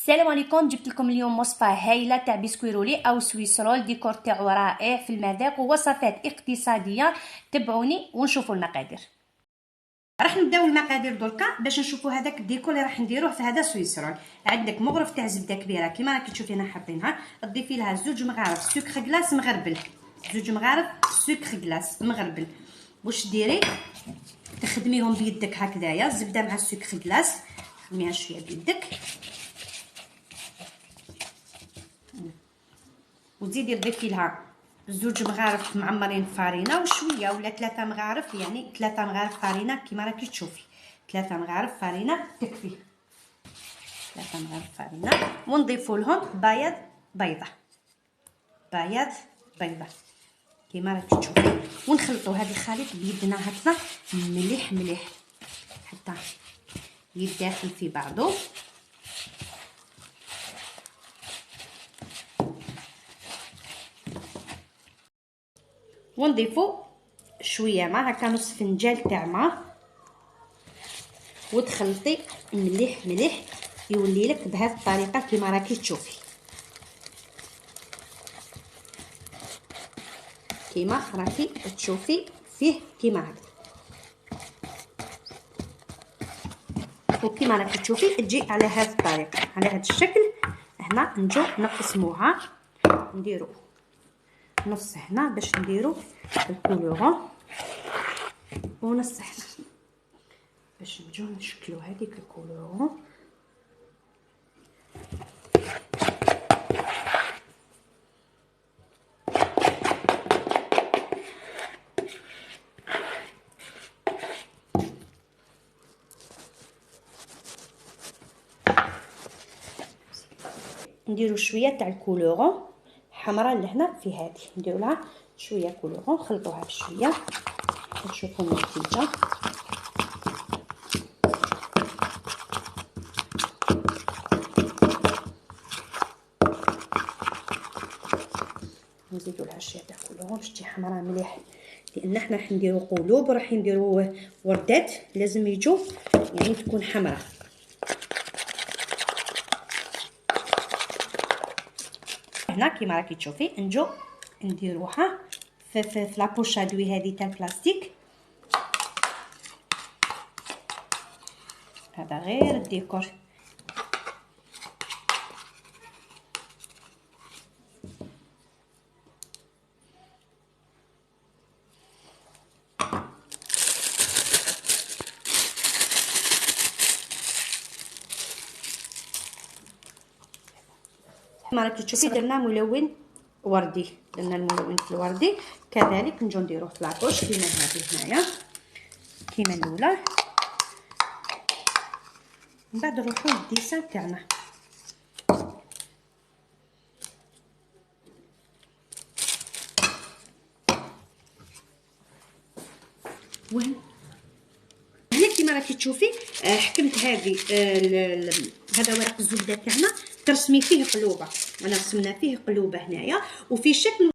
السلام عليكم. جبت لكم اليوم وصفه هايله تاع بسكوي رولي او سويس رول. ديكور تاعو رائع في المذاق ووصفات اقتصاديه. تبعوني ونشوفوا المقادير. راح نبداو المقادير دركا باش نشوفوا هذاك الديكور اللي راح نديروه في هذا سويس رول. عندك مغرف تاع زبده كبيره كيما راكي تشوفي هنا حاطينها، تضيفي لها 2 مغارف سكر غلاس مغربل، 2 مغارف سكر غلاس مغربل. واش ديري؟ تخدميهم بيدك هكذايا، الزبده مع السكر غلاس خدميها شويه بيدك وتزيدي تضيفي لها 2 مغارف معمرين فارينه وشويه ولا 3 مغارف، يعني 3 مغارف فارينه كيما راكي تشوفي. 3 مغارف فارينه تكفي، 3 مغارف فارينه. ونضيفوا لهم بيضه كيما راكي تشوفي، ونخلطوا هذا الخليط بيدنا هكذا مليح حتى يتداخل في بعضه. ونضيفوا شويه ماء، هكا نص فنجان تاع ماء، وتخلطي مليح يولي لك بهذه الطريقه كيما راكي تشوفي، كيما راكي تشوفي فيه كيما هكا. وكيما راكي تشوفي تجي على هذه الطريقه، على هذا الشكل. هنا نجو نقسموها، نديرو نص هنا باش نديرو الكولورون، ونص هنا باش نجو نشكلو هذيك الكولورون. نديرو شويه تاع الكولورون حمراء لهنا في هذه، نديرو لها شويه كولورون، خلطوها بشويه نشوفوا النتيجه. نزيدو لها شويه تاع كولورون باش تجي حمراء مليح، لان احنا راح نديرو قلوب وراح نديرو وردات، لازم يجو يعني تكون حمراء. هنا كيما راكي تشوفي نجو نديروها في لابوش هادوي هذه تاع البلاستيك. هذا غير الديكور. كما راكي تشوفي درنا ملون وردي، درنا الملون في الوردي، كذلك نجو نديروه في لابوش كيما هذه هنايا كيما الاولى. من بعد نروحو للديسان تاعنا. وين هنا كيما راكي تشوفي حكمت هذه هذا ورق الزبده تاعنا، ترسمي فيه قلوبه، انا رسمنا فيه قلوبه هنايا وفي شكل.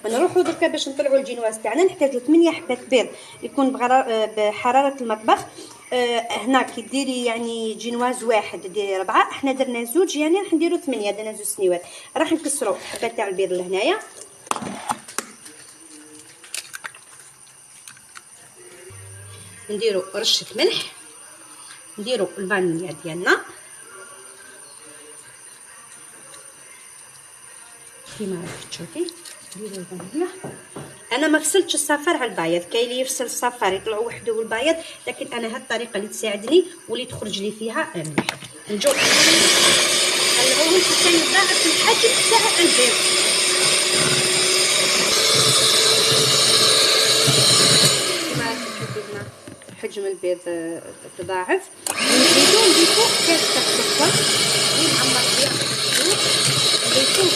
نروحو دركا باش نطلعوا الجينواز تاعنا. نحتاجو 8 حبات بيض يكون بحراره المطبخ. هنا كي ديري يعني جينواز واحد ديري 4، احنا درنا 2 يعني راح نديرو 8، درنا 2 سنيوات. راح نكسروا حبه تاع البيض لهنايا، نديرو رشه ملح، نديرو الفانيليا ديالنا كيما راكي تشوفي. نديرو الفانيليا. انا ما فصلتش الصفار على البياض، كاين اللي يفصل الصفار يطلعوا وحده والبياض، لكن انا هاد الطريقه اللي تساعدني واللي تخرج لي فيها مليح. نجو نخليوهم حتى يضاعف الحجم تاع البيض. كما راكي حجم البيض تضاعف. نزيدو كاس تاع السكر اللي معمر فيها الزيتون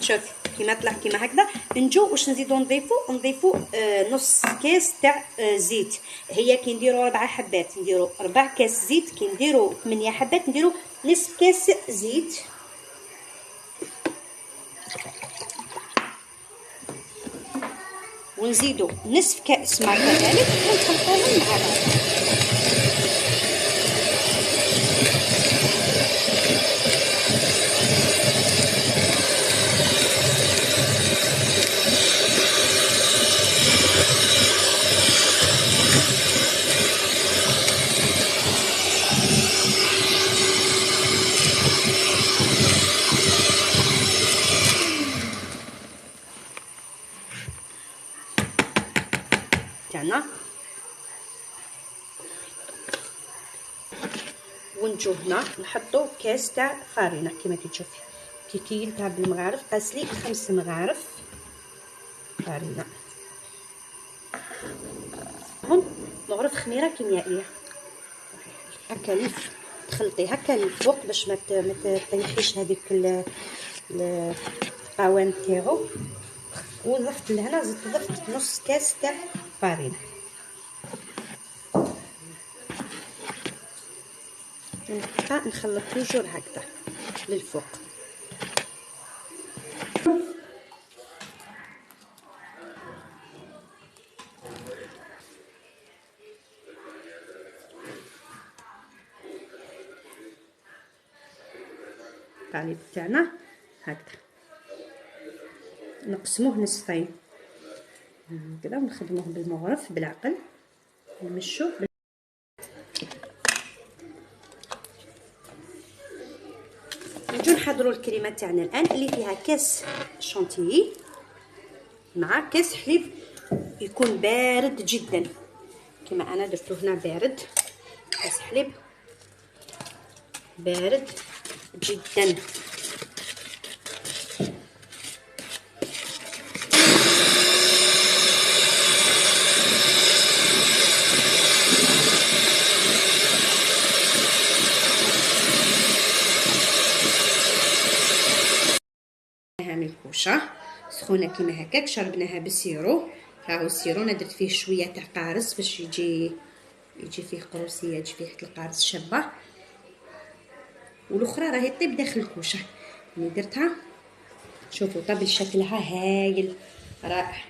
شوف كيما طلع كيما هكذا. نجو واش نزيدو نضيفو نص كاس تاع زيت. هي كي نديرو 4 حبات نديرو 4 كاس زيت، كي نديرو 8 حبات نديرو نصف كاس زيت. ونزيدو نصف كاس ماء كذلك ونخلطوهم مع بعض. تاعنا ونجو هنا نحطو كاس تاع فارينه كيما كتشوفي. كيل تاع بالمغارف قاسلي 5 مغارف فارينه. هم مغرف خميره كيميائيه هكا ليف تخلطي هكا للفوق باش ما تطيحيش هذيك القوام تاعو. وضفت لهنا ضفت نص كاس تاع فارينه. نبقى نخلط توجور هكذا للفوق. القالب تاعنا هكذا نقسموه نصفين هكذا ونخدموه بالمغرف بالعقل نمشوه. نجو نحضروا الكريمه تاعنا الان اللي فيها كاس شونتيي مع كاس حليب يكون بارد جدا كما انا درتو هنا بارد. كاس حليب بارد جدا. من الكوشه سخونه كيما هكاك شربناها بالسيرو. ها هو السيرو انا درت فيه شويه تاع قارص باش يجي فيه قروسيه يجي فيه القارص شابه. والاخرى راهي طيب داخل الكوشه اللي درتها. شوفوا طاب شكلها هايل رائع.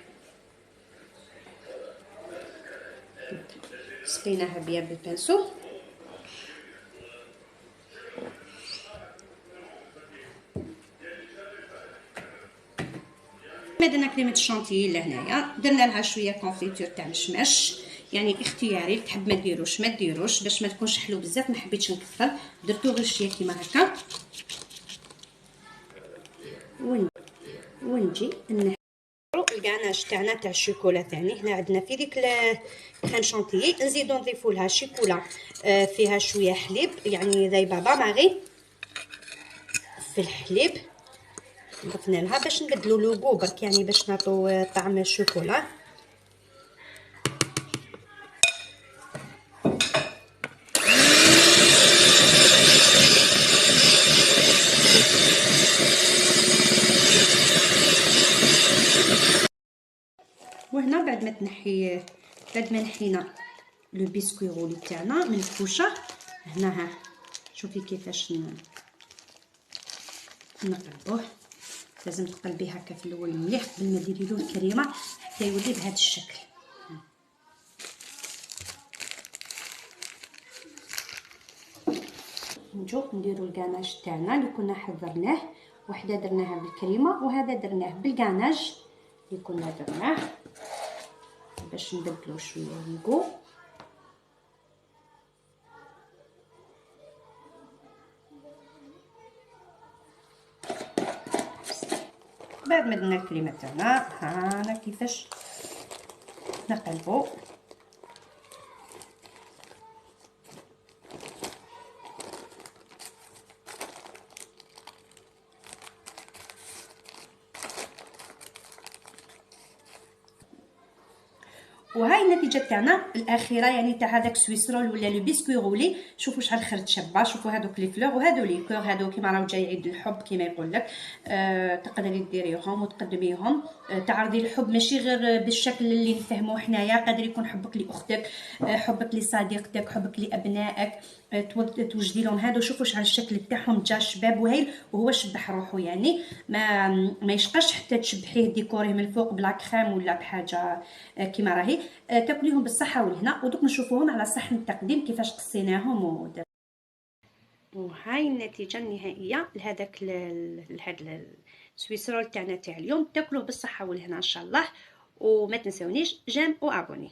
سقيناها بيا بالبانسو. درنا كريمه الشونتيي لهنايا درنا لها شويه كونفيتور تاع مشماش يعني اختياري. تحب ما ديروش باش ما تكونش حلو بزاف ما حبيتش نكثر درتو غير شويه كيما هكا. ونجي نحطو الكاناج تاعنا تاع الشوكولا تاعي. هنا عندنا في ديك كريم شونتيي نزيدو نضيفو لها شوكولا فيها شويه حليب يعني ذايبه باغي في الحليب. ضفنا لها باش نبدلو لوغو برك يعني باش نعطو طعم الشوكولا. وهنا بعد ما نحينا لو بيسكوي غولي تاعنا من الكوشه هنا ها شوفي كيفاش نقلبوه. لازم تقلبي هكا في الاول مليح قبل ما ديري له الكريمه حتى يولي بهذا الشكل. نجو نديرو الكاناج تاعنا اللي كنا حضرناه. وحده درناها بالكريمه وهذا درناه بالكاناج اللي كنا درناه باش نبدلو شويه ليغو. بعد ما درنا الكريمه تاعنا هانا كيفاش نقلبو. وهاي النتيجه تاعنا الاخيره يعني تاع هذاك سويسرول ولا لو بيسكوي غولي. شوفوا شحال خرج شابه، شوفوا هذوك لي فلور وهذو لي كور، هذو كيما راهو جاي عيد الحب كيما يقول لك. تقدري ديريهم وتقدميهم، تعرضي الحب ماشي غير بالشكل اللي نفهموه حنايا، قادر يكون حبك لاختك، حبك لصديقتك، حبك لابنائك، توجدي لهم هادو. شوفوا شحال الشكل تاعهم جا شباب وهيل، وهو شبح روحو يعني ما يشقاش حتى تشبحيه ديكوريه من الفوق بلا كريم ولا بحاجه كيما راهي. تاكليهم بالصحه والهنا. ودوك نشوفوهم على صحن التقديم كيفاش قصيناهم وهاي النتيجه النهائيه لهذاك لهذا السويسرول تاعنا تاع اليوم. تاكلوه بالصحه والهنا ان شاء الله، وما تنسونيش جيم وابوني.